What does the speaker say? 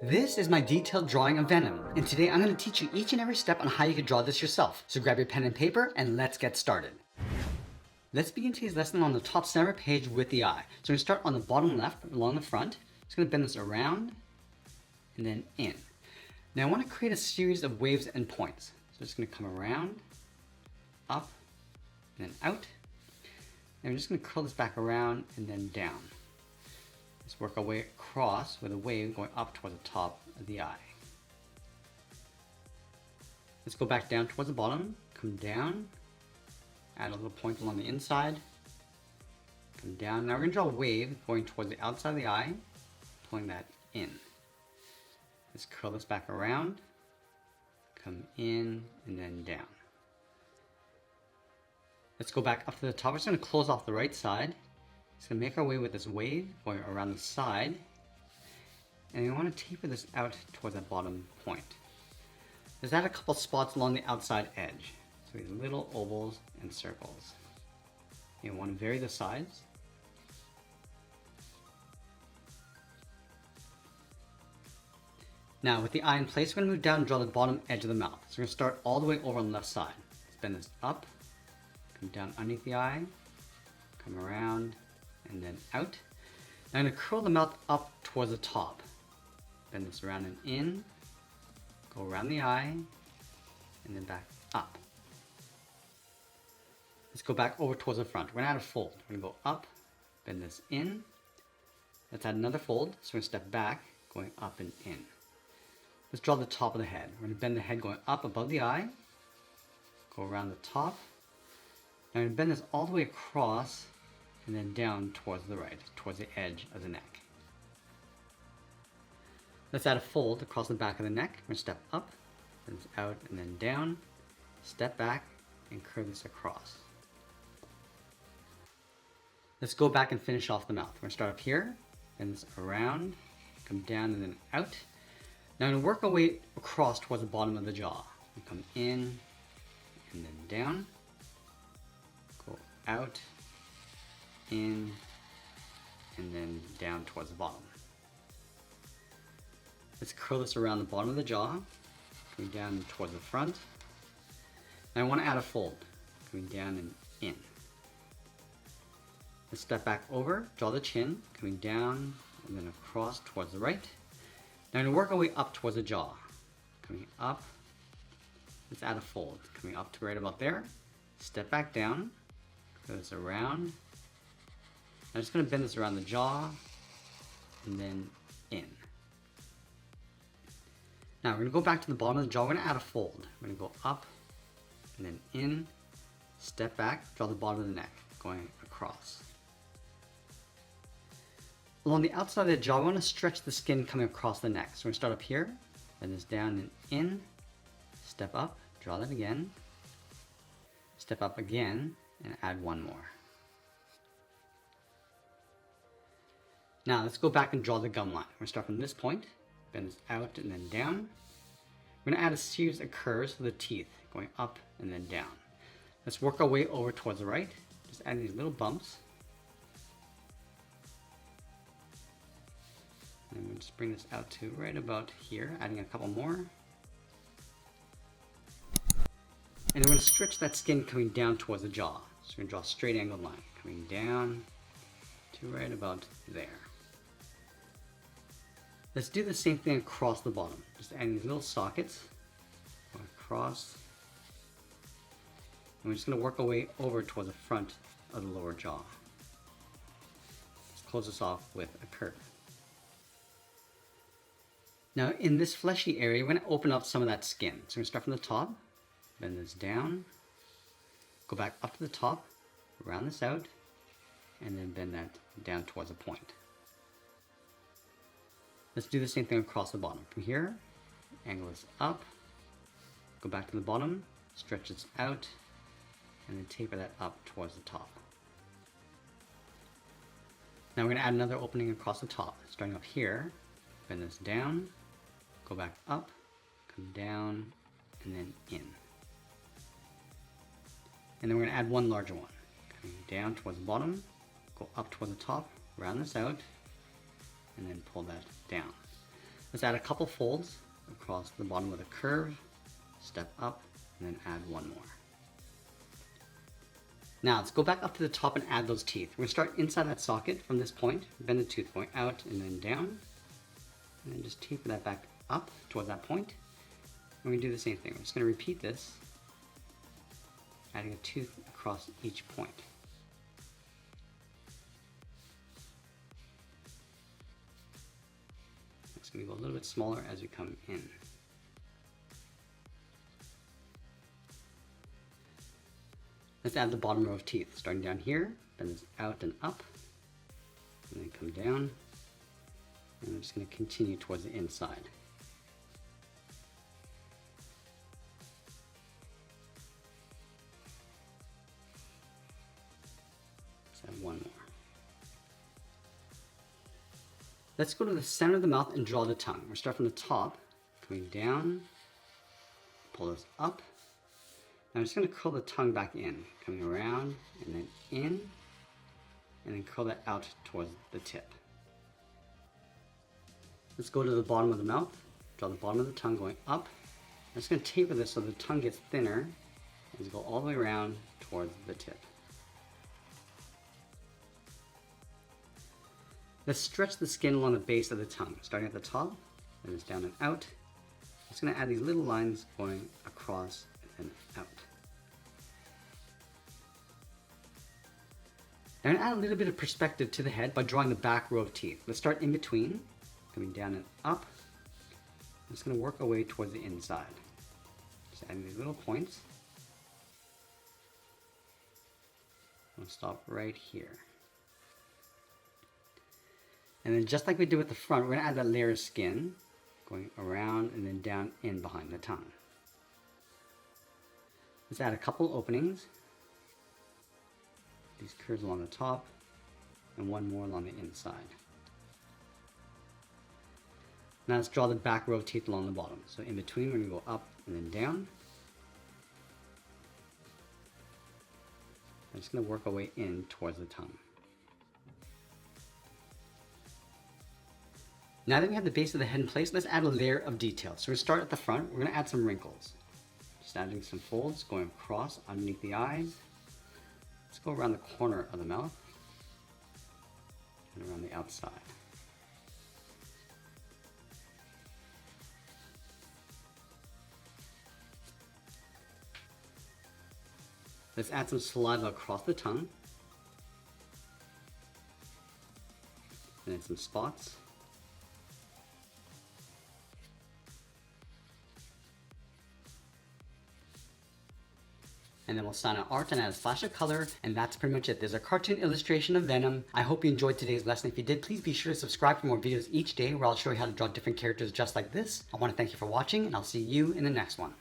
This is my detailed drawing of Venom, and today I'm going to teach you each and every step on how you can draw this yourself. So grab your pen and paper and let's get started. Let's begin today's lesson on the top center of the page with the eye. So we're going to start on the bottom left along the front. Just going to bend this around and then in. Now I want to create a series of waves and points. So just going to come around, up, and then out. And we're just going to curl this back around and then down. Let's work our way across with a wave going up towards the top of the eye. Let's go back down towards the bottom, come down, add a little point along the inside, come down. Now we're going to draw a wave going towards the outside of the eye, pulling that in. Let's curl this back around, come in, and then down. Let's go back up to the top. We're just going to close off the right side. Just going to make our way with this wave going around the side. And we want to taper this out towards that bottom point. Let's add a couple spots along the outside edge. So these little ovals and circles. You want to vary the size. Now with the eye in place, we're going to move down and draw the bottom edge of the mouth. So we're going to start all the way over on the left side. Let's bend this up, come down underneath the eye, come around, and then out. Now I'm going to curl the mouth up towards the top. Bend this around and in, go around the eye, and then back up. Let's go back over towards the front. We're going to add a fold. We're going to go up, bend this in. Let's add another fold. So we're going to step back, going up and in. Let's draw the top of the head. We're going to bend the head going up above the eye, go around the top. Now I'm going to bend this all the way across and then down towards the right, towards the edge of the neck. Let's add a fold across the back of the neck. We're going to step up, then out, and then down, step back, and curve this across. Let's go back and finish off the mouth. We're going to start up here, bend this around, come down, and then out. Now I'm going to work our way across towards the bottom of the jaw. We come in, and then down, go out, in, and then down towards the bottom. Let's curl this around the bottom of the jaw, coming down towards the front. Now I want to add a fold, coming down and in. Let's step back over, draw the chin, coming down and then across towards the right. Now I'm going to work our way up towards the jaw, coming up. Let's add a fold, coming up to right about there. Step back down, curl this around. I'm just going to bend this around the jaw and then in. Now we're going to go back to the bottom of the jaw. We're going to add a fold. We're going to go up and then in, step back, draw the bottom of the neck, going across. Along the outside of the jaw, we want to stretch the skin coming across the neck. So we're going to start up here, bend this down and in, step up, draw that again, step up again, and add one more. Now let's go back and draw the gum line. We're going to start from this point, bend this out and then down. We're going to add a series of curves for the teeth, going up and then down. Let's work our way over towards the right, just adding these little bumps. And we'll just bring this out to right about here, adding a couple more. And we're going to stretch that skin coming down towards the jaw. So we're going to draw a straight angled line, coming down to right about there. Let's do the same thing across the bottom. Just adding these little sockets across. And we're just going to work our way over towards the front of the lower jaw. Let's close this off with a curve. Now in this fleshy area, we're going to open up some of that skin. So we're going to start from the top, bend this down, go back up to the top, round this out, and then bend that down towards a point. Let's do the same thing across the bottom. From here, angle this up, go back to the bottom, stretch this out, and then taper that up towards the top. Now we're going to add another opening across the top. Starting up here, bend this down, go back up, come down, and then in. And then we're going to add one larger one. Coming down towards the bottom, go up towards the top, round this out, and then pull that down. Let's add a couple folds across the bottom of the curve, step up, and then add one more. Now let's go back up to the top and add those teeth. We're going to start inside that socket from this point, bend the tooth going out and then down, and then just taper that back up towards that point. We're going to do the same thing. We're just going to repeat this, adding a tooth across each point. It's going to go a little bit smaller as we come in. Let's add the bottom row of teeth, starting down here, bend this out and up, and then come down, and we're just going to continue towards the inside. Let's add one more. Let's go to the center of the mouth and draw the tongue. We'll start from the top, coming down, pull this up. Now I'm just going to curl the tongue back in, coming around and then in, and then curl that out towards the tip. Let's go to the bottom of the mouth, draw the bottom of the tongue going up. I'm just going to taper this so the tongue gets thinner as we go all the way around towards the tip. Let's stretch the skin along the base of the tongue, starting at the top, then it's down and out. I'm just going to add these little lines going across and out. Now I'm going to add a little bit of perspective to the head by drawing the back row of teeth. Let's start in between, coming down and up. I'm just going to work our way towards the inside. Just adding these little points. We'll stop right here. And then just like we did with the front, we're going to add that layer of skin, going around and then down in behind the tongue. Let's add a couple openings. These curves along the top, and one more along the inside. Now let's draw the back row of teeth along the bottom. So in between, we're going to go up and then down. I'm just going to work our way in towards the tongue. Now that we have the base of the head in place, let's add a layer of detail. So we're going to start at the front. We're going to add some wrinkles. Just adding some folds going across underneath the eyes. Let's go around the corner of the mouth and around the outside. Let's add some saliva across the tongue. And then some spots. And then we'll sign our art and add a splash of color, and that's pretty much it. There's a cartoon illustration of Venom. I hope you enjoyed today's lesson. If you did, please be sure to subscribe for more videos each day where I'll show you how to draw different characters just like this. I want to thank you for watching, and I'll see you in the next one.